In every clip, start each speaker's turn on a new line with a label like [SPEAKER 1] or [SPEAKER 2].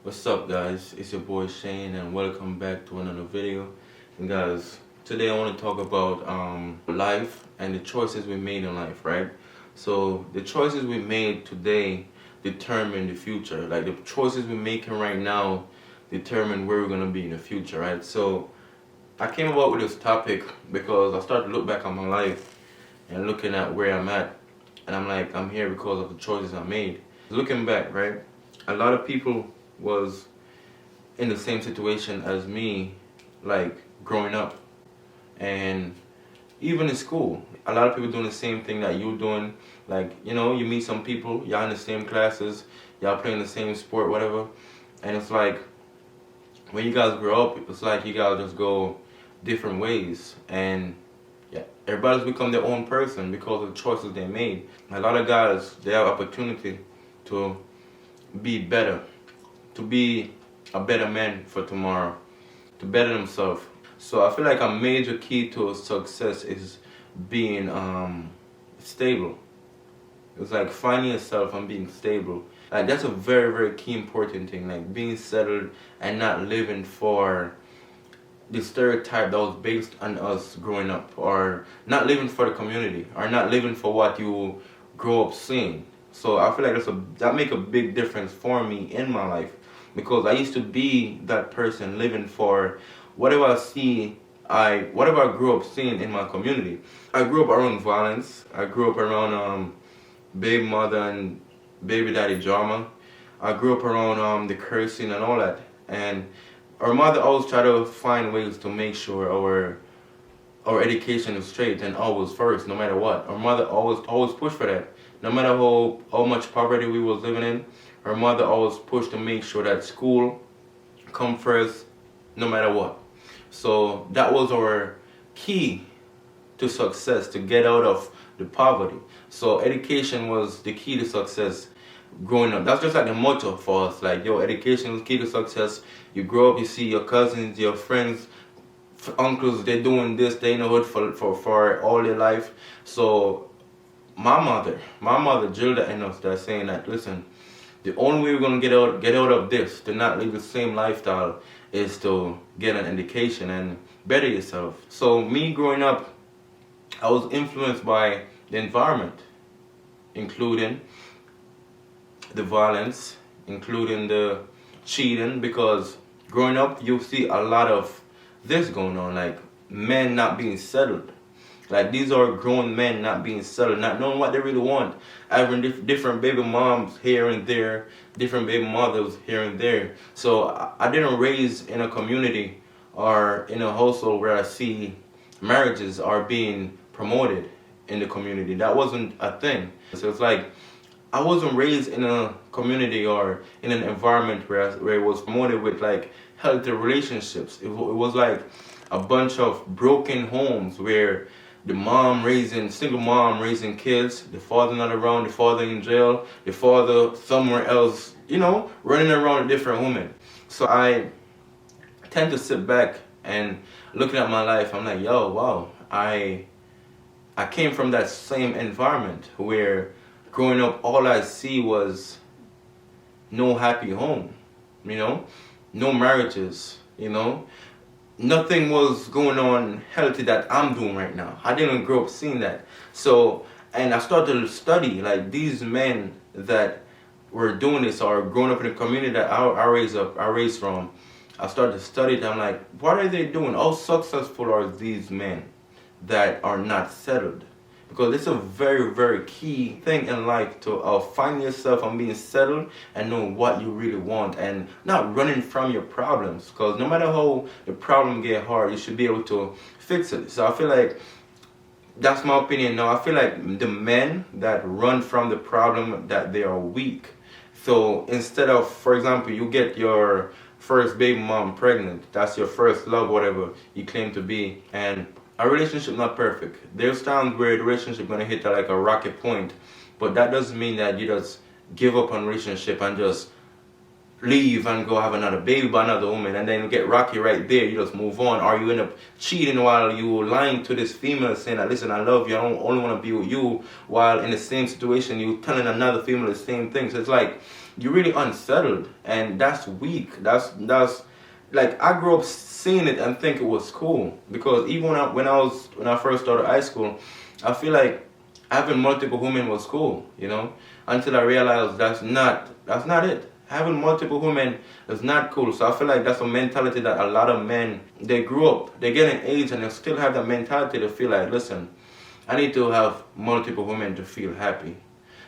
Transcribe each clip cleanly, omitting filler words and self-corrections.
[SPEAKER 1] What's up, guys? It's your boy Shane, and welcome back to another video. And guys, today I want to talk about life and the choices we made in life, right? So the choices we made today determine the future. Like the choices we're making right now determine where we're gonna be in the future, right? So I came about with this topic because I started to look back on my life and looking at where I'm at, and I'm like, I'm here because of the choices I made. Looking back, right? A lot of people was in the same situation as me, like growing up, and even in school, a lot of people doing the same thing that you're doing. Like, you meet some people, y'all in the same classes, y'all playing the same sport, whatever, and it's like when you guys grow up, it's like you guys just go different ways, and yeah, everybody's become their own person because of the choices they made. A lot of guys, they have opportunity to be better, to be a better man for tomorrow, to better themselves. So I feel like a major key to success is being stable. It's like finding yourself and being stable. Like that's a very, very key important thing. Like being settled and not living for the stereotype that was based on us growing up, or not living for the community, or not living for what you grow up seeing. So I feel like that make a big difference for me in my life, because I used to be that person living for whatever I see, whatever I grew up seeing in my community. I grew up around violence. I grew up around baby mother and baby daddy drama. I grew up around the cursing and all that. And our mother always tried to find ways to make sure our education is straight and always first, no matter what. Our mother always pushed for that. No matter how much poverty we was living in, her mother always pushed to make sure that school come first, no matter what. So that was our key to success, to get out of the poverty. So education was the key to success growing up. That's just like the motto for us. Like, yo, education is key to success. You grow up, you see your cousins, your friends, uncles, they're doing this, they in the hood for all their life. So my mother drilled that in us, that saying that, listen, the only way we're gonna get out of this, to not live the same lifestyle, is to get an education and better yourself. So me growing up, I was influenced by the environment, including the violence, including the cheating, because growing up you see a lot of this going on, like men not being settled. Like these are grown men not being settled, not knowing what they really want, having different baby moms here and there, different baby mothers here and there. So I didn't raise in a community or in a household where I see marriages are being promoted in the community. That wasn't a thing. So it's like I wasn't raised in a community or in an environment where it was promoted with like healthy relationships. It was like a bunch of broken homes where the single mom raising kids, the father not around, the father in jail, the father somewhere else, running around with different women. So I tend to sit back and looking at my life, I'm like, yo, wow, I came from that same environment where growing up all I see was no happy home, no marriages, nothing was going on healthy that I'm doing right now. I didn't grow up seeing that. So, and I started to study like these men that were doing this or growing up in the community that I raised from. I started to study them. Like, what are they doing? How successful are these men that are not settled? Because it's a very, very key thing in life to find yourself and being settled and know what you really want and not running from your problems. Because no matter how the problem get hard, you should be able to fix it. So I feel like that's my opinion now. I feel like the men that run from the problem, that they are weak. So instead of, for example, you get your first baby mom pregnant, that's your first love, whatever you claim to be, and a relationship not perfect. There's times where the relationship gonna hit like a rocket point, but that doesn't mean that you just give up on relationship and just leave and go have another baby by another woman, and then you get rocky right there, you just move on, or you end up cheating while you lying to this female saying that, listen, I love you, I don't only want to be with you, while in the same situation you telling another female the same thing. So it's like you're really unsettled, and that's weak. That's like, I grew up seeing it and think it was cool, because even when I first started high school, I feel like having multiple women was cool, until I realized that's not it. Having multiple women is not cool. So I feel like that's a mentality that a lot of men, they grew up, they get an age and they still have that mentality to feel like, listen, I need to have multiple women to feel happy.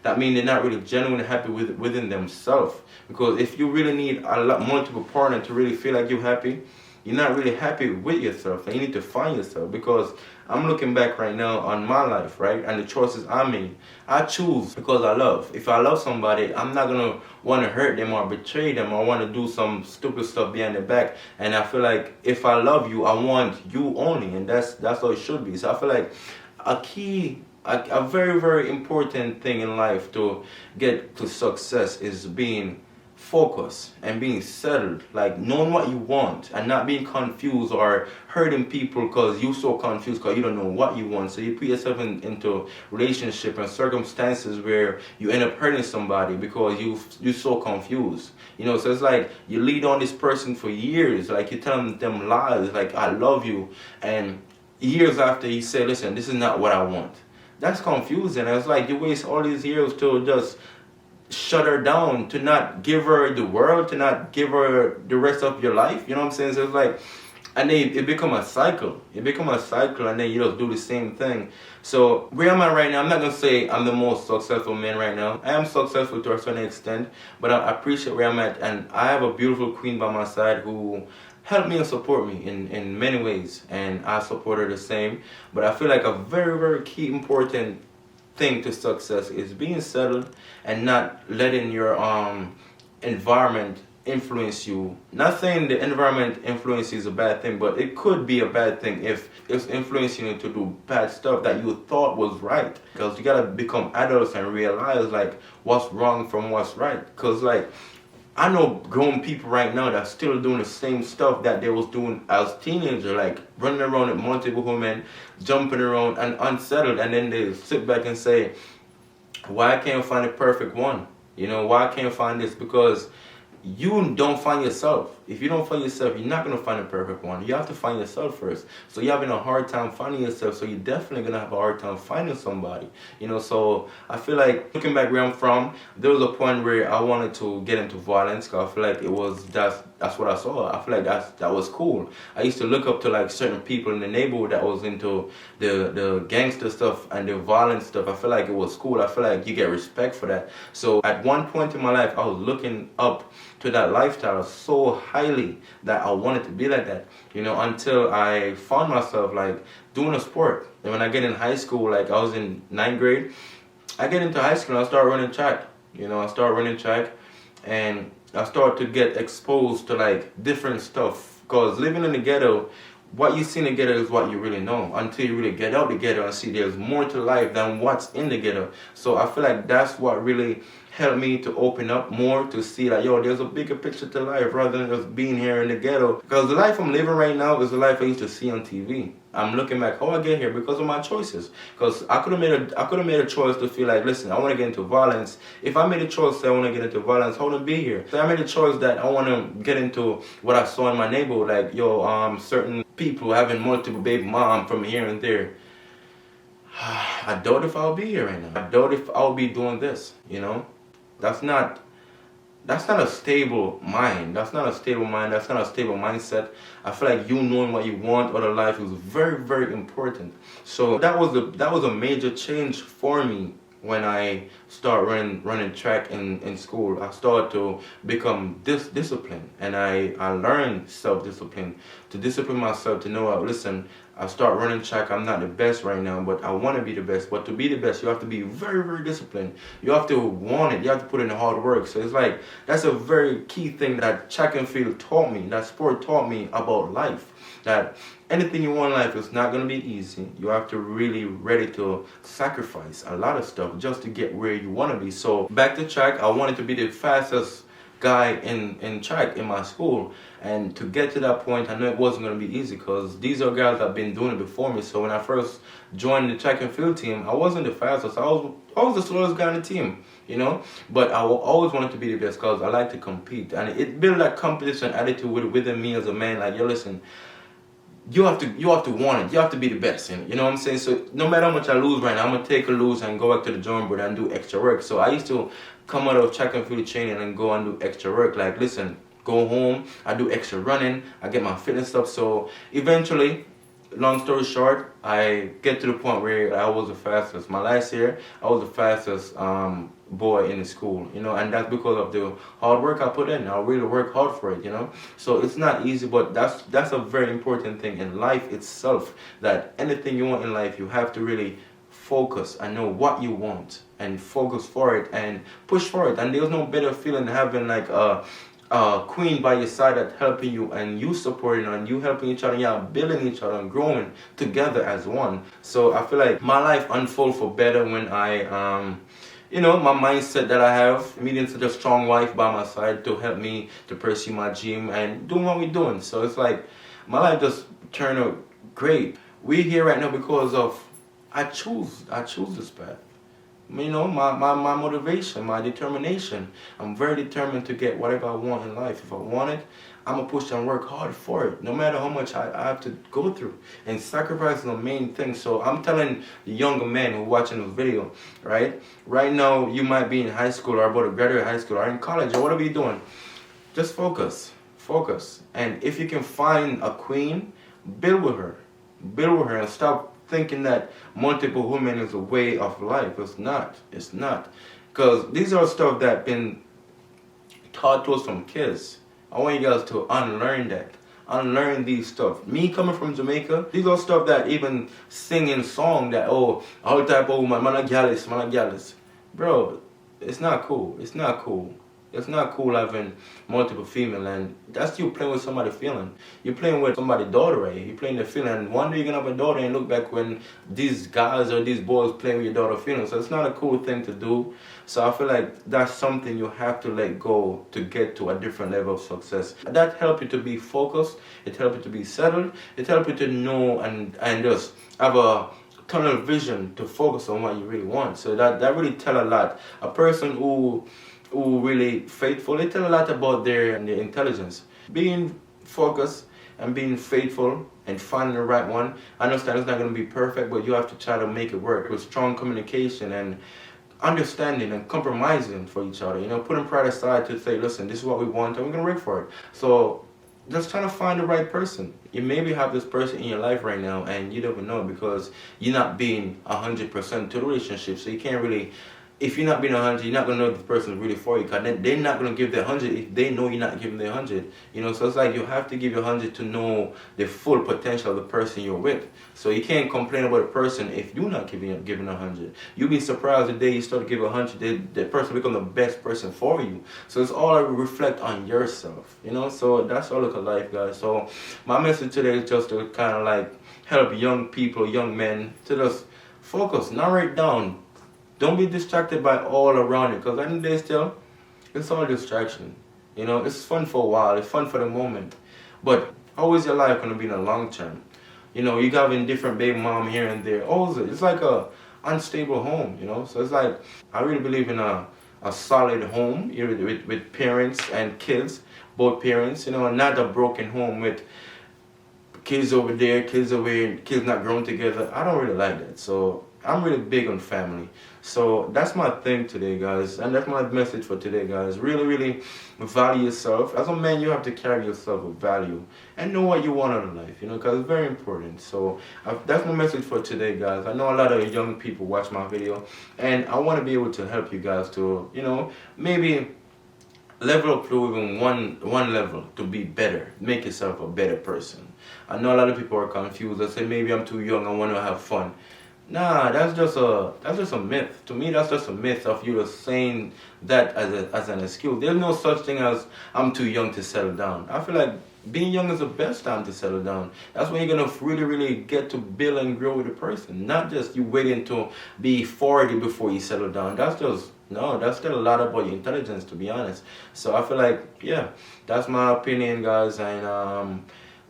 [SPEAKER 1] That means they're not really genuinely happy within themselves. Because if you really need multiple partners to really feel like you're happy, you're not really happy with yourself, and you need to find yourself. Because I'm looking back right now on my life, right, and the choices I made. I choose because I love. If I love somebody, I'm not gonna want to hurt them or betray them or want to do some stupid stuff behind their back. And I feel like if I love you, I want you only, and that's how it should be. So I feel like a very, very important thing in life to get to success is being focused and being settled, like knowing what you want and not being confused or hurting people because you're so confused because you don't know what you want. So you put yourself into relationship and circumstances where you end up hurting somebody because you're so confused. So it's like you lead on this person for years, like you tell them lies, like I love you, and years after you say, listen, this is not what I want. That's confusing. It's like you waste all these years to just shut her down, to not give her the world, to not give her the rest of your life. You know what I'm saying? So it's like, and then it become a cycle. It become a cycle, and then you just do the same thing. So where am I right now? I'm not gonna say I'm the most successful man right now. I am successful to a certain extent, but I appreciate where I'm at, and I have a beautiful queen by my side who help me and support me in many ways, and I support her the same. But I feel like a very, very key important thing to success is being settled and not letting your environment influence you. Not saying the environment influence is a bad thing, but it could be a bad thing if it's influencing you to do bad stuff that you thought was right. Because you gotta become adults and realize like what's wrong from what's right. Because like, I know grown people right now that's still doing the same stuff that they was doing as teenagers, like running around with multiple women, jumping around and unsettled, and then they sit back and say, why can't I find a perfect one? Why can't I find this? Because you don't find yourself. If you don't find yourself, you're not going to find a perfect one. You have to find yourself first. So you're having a hard time finding yourself, so you're definitely going to have a hard time finding somebody. So I feel like, looking back where I'm from, there was a point where I wanted to get into violence, because I feel like that's what I saw. I feel like that was cool. I used to look up to like certain people in the neighborhood that was into the gangster stuff and the violent stuff. I feel like it was cool. I feel like you get respect for that. So at one point in my life, I was looking up to that lifestyle so highly that I wanted to be like that, until I found myself like doing a sport. And when I get in high school, like I was in 9th grade, I get into high school and I start running track. I start running track, and I start to get exposed to like different stuff. Because living in the ghetto, what you see in the ghetto is what you really know, until you really get out the ghetto and see there's more to life than what's in the ghetto. So I feel like that's what really helped me to open up more, to see like, there's a bigger picture to life rather than just being here in the ghetto. Because the life I'm living right now is the life I used to see on TV. I'm looking back, how I get here because of my choices. Because I could have made a choice to feel like, listen, I want to get into violence. If I made a choice that I want to get into violence, I wouldn't be here. So I made a choice that I want to get into what I saw in my neighborhood, like certain people having multiple baby mom from here and there. I doubt if I'll be here right now. I doubt if I'll be doing this. That's not a stable mind. That's not a stable mind. That's not a stable mindset. I feel like you knowing what you want out of life is very, very important. So that was a major change for me when I start running track in school. I started to become disciplined, and I learned self-discipline, to discipline myself, to know, listen, I start running track. I'm not the best right now, but I want to be the best. But to be the best, you have to be very, very disciplined. You have to want it. You have to put in the hard work. So it's like, that's a very key thing that track and field taught me, that sport taught me about life. That anything you want in life is not going to be easy. You have to really ready to sacrifice a lot of stuff just to get where you want to be. So back to track, I wanted to be the fastest guy in track in my school. And to get to that point, I know it wasn't going to be easy because these are guys that have been doing it before me. So when I first joined the track and field team, I wasn't the fastest. I was the slowest guy on the team, you know. But always wanted to be the best because I like to compete, and it built that competition attitude within me as a man. Like, yo, listen, you have to want it. You have to be the best in it. You know what I'm saying? So no matter how much I lose right now, I'm gonna take a lose and go back to the drawing board and do extra work. So I used to come out of track and field training and go and do extra work. Like, listen, go home, I do extra running, I get my fitness stuff. So eventually, long story short, I get to the point where I was the fastest. My last year, I was the fastest boy in the school, you know, and that's because of the hard work I put in. I really work hard for it, you know. So it's not easy, but that's a very important thing in life itself, that anything you want in life, you have to really focus and know what you want and focus for it and push for it. And there's no better feeling than having like a queen by your side that's helping you, and you supporting her, and you helping each other, and y'all building each other and growing together as one. So I feel like my life unfold for better when I you know, my mindset that I have, meeting such a strong wife by my side to help me to pursue my dream and doing what we're doing. So it's like my life just turned out great. We're here right now because of I choose this path. You know, my motivation, my determination. I'm very determined to get whatever I want in life. If I want it, I'm going to push and work hard for it, no matter how much I have to go through. And sacrifice is the main thing. So I'm telling the younger men who are watching this video, right? Right now, you might be in high school or about to graduate high school or in college or whatever you're doing. Just focus. Focus. And if you can find a queen, build with her. Build with her and stop thinking that multiple women is a way of life. It's not. It's not. Because these are stuff that been taught to us from kids. I want you guys to unlearn that. Unlearn these stuff. Me coming from Jamaica, these are stuff that even singing song that, oh, all type of woman, man a gallus. Bro, it's not cool. It's not cool. It's not cool having multiple female, and that's you playing with somebody's feeling. You're playing with somebody's daughter, right? You're playing their feeling, and one day you're gonna have a daughter and look back when these guys or these boys playing with your daughter's feelings. So it's not a cool thing to do. So I feel like that's something you have to let go to get to a different level of success. That helps you to be focused. It helps you to be settled. It helps you to know and just have a tunnel vision to focus on what you really want. So that really tell a lot. A person who really faithful, they tell a lot about their intelligence. Being focused and being faithful and finding the right one. I understand it's not going to be perfect, but you have to try to make it work with strong communication and understanding and compromising for each other. You know, putting pride aside to say, listen, this is what we want and we're going to work for it. So just trying to find the right person. You maybe have this person in your life right now and you don't even know because you're not being 100% to the relationship. So you can't really, if you're not being 100, you're not going to know if the person is really for you, because they're not going to give their 100 if they know you're not giving their 100. You know, so it's like you have to give your 100 to know the full potential of the person you're with. So you can't complain about a person if you're not giving 100. You'll be surprised the day you start to give 100, the person become the best person for you. So it's all reflect on yourself, you know. So that's all look at life, guys. So my message today is just to kind of like help young people, young men to just focus, narrow it down. Don't be distracted by all around you, because at the end of the day still, it's all distraction. You know, it's fun for a while, it's fun for the moment. But how is your life going to be in the long term? You know, you having different baby mom here and there. It's like a unstable home, you know. So it's like, I really believe in a solid home with parents and kids, both parents, you know, and not a broken home with kids over there, kids over here, kids not growing together. I don't really like that. So I'm really big on family. So that's my thing today, guys. And that's my message for today, guys. Really, really value yourself. As a man, you have to carry yourself with value and know what you want out of life, you know, because it's very important. So that's my message for today, guys. I know a lot of young people watch my video, and I want to be able to help you guys to, you know, maybe level up to even one level to be better, make yourself a better person. I know a lot of people are confused. They say maybe I'm too young, I want to have fun. Nah, that's just a myth. To me, that's just a myth of you just saying that as an excuse. There's no such thing as I'm too young to settle down. I feel like being young is the best time to settle down. That's when you're gonna really, really get to build and grow with a person. Not just you waiting to be 40 before you settle down. That's just No, that's still a lot about your intelligence, to be honest. So I feel like, yeah, that's my opinion, guys, and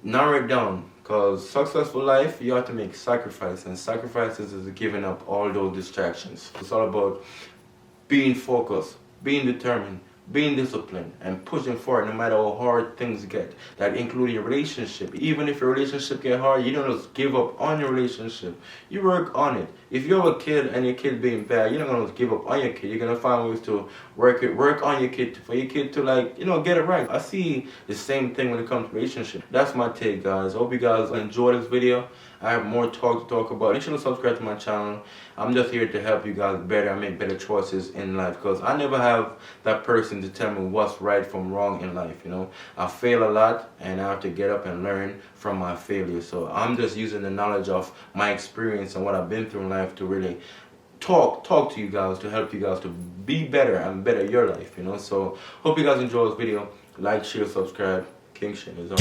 [SPEAKER 1] narrow it down. Cause successful life, you have to make sacrifice, and sacrifices is giving up all those distractions. It's all about being focused, being determined, being disciplined, and pushing forward no matter how hard things get. That including your relationship. Even if your relationship get hard, you don't just give up on your relationship. You work on it. If you have a kid and your kid being bad, you're not gonna just give up on your kid. You're gonna find ways to work on your kid for your kid to, like, get it right. I see the same thing when it comes to relationship. That's my take, guys. Hope you guys enjoy this video. I have more to talk about. Make sure to subscribe to my channel. I'm just here to help you guys better and make better choices in life, because I never have that person to tell me what's right from wrong in life. I fail a lot, and I have to get up and learn from my failures. So I'm just using the knowledge of my experience and what I've been through in life to really talk to you guys, to help you guys to be better and better your life. So hope you guys enjoy this video. Like, share, subscribe. King Shane is on.